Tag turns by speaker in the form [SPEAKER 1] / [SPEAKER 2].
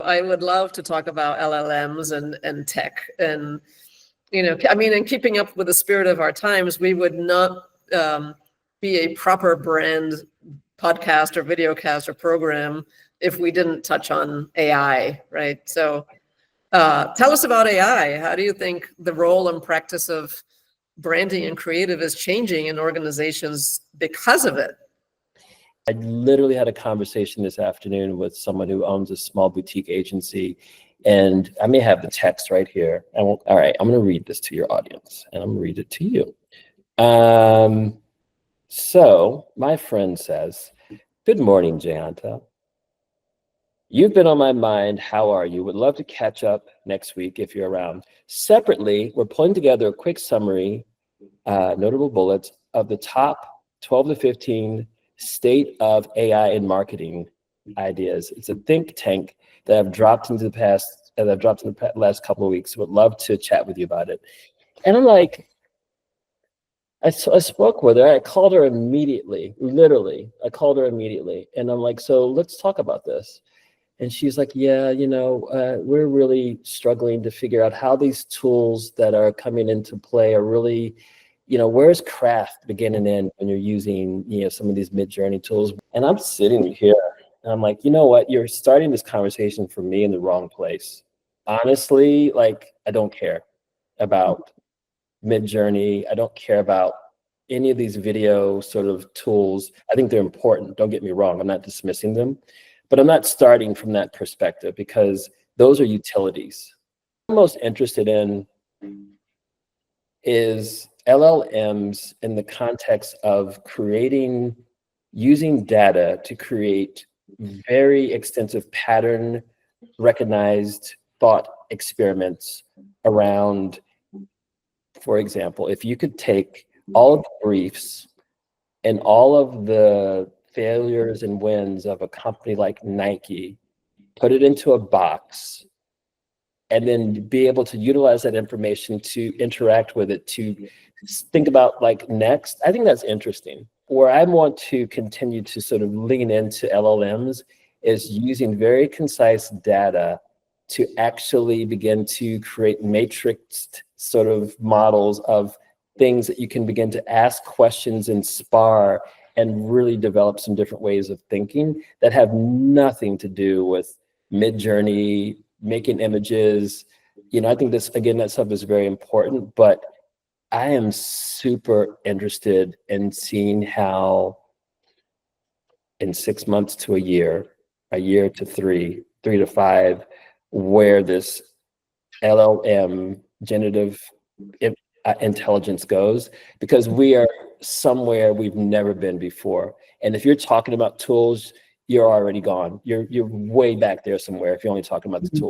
[SPEAKER 1] I would love to talk about LLMs and tech, and I mean, in keeping up with the spirit of our times, we would not be a proper brand podcast or videocast or program if we didn't touch on AI, right? So tell us about AI. How do you think the role and practice of branding and creative is changing in organizations because of it?
[SPEAKER 2] I literally had a conversation this afternoon with someone who owns a small boutique agency, and I may have the text right here. All right, I'm going to read this to your audience, and I'm going to read it to you. So my friend says, "Good morning, Jayanta. You've been on my mind. How are you? Would love to catch up next week if you're around. Separately, we're pulling together a quick summary, notable bullets of the top 12 to 15 state of AI and marketing ideas. It's a think tank that I've dropped into the last couple of weeks. Would love to chat with you about it." And I'm like, I spoke with her. I called her immediately, literally. I called her immediately. And I'm like, so let's talk about this. And she's like, yeah, we're really struggling to figure out how these tools that are coming into play are really, where's craft beginning in when you're using, some of these mid-journey tools. And I'm sitting here and I'm like, you know what? You're starting this conversation for me in the wrong place. Honestly, I don't care about mid-journey. I don't care about any of these video sort of tools. I think they're important. Don't get me wrong. I'm not dismissing them. But I'm not starting from that perspective because those are utilities. What I'm most interested in is LLMs in the context of using data to create very extensive pattern recognized thought experiments around, for example, if you could take all of the briefs and all of the failures and wins of a company like Nike, put it into a box, and then be able to utilize that information to interact with it, to think about next. I think that's interesting. Where I want to continue to sort of lean into LLMs is using very concise data to actually begin to create matrixed sort of models of things that you can begin to ask questions and spar and really develop some different ways of thinking that have nothing to do with mid-journey, making images. I think that stuff is very important, but I am super interested in seeing how in 6 months to a year to 3 to 5, where this LLM, generative intelligence goes, because we are somewhere we've never been before. And if you're talking about tools, you're already gone. You're way back there somewhere if you're only talking about the tools.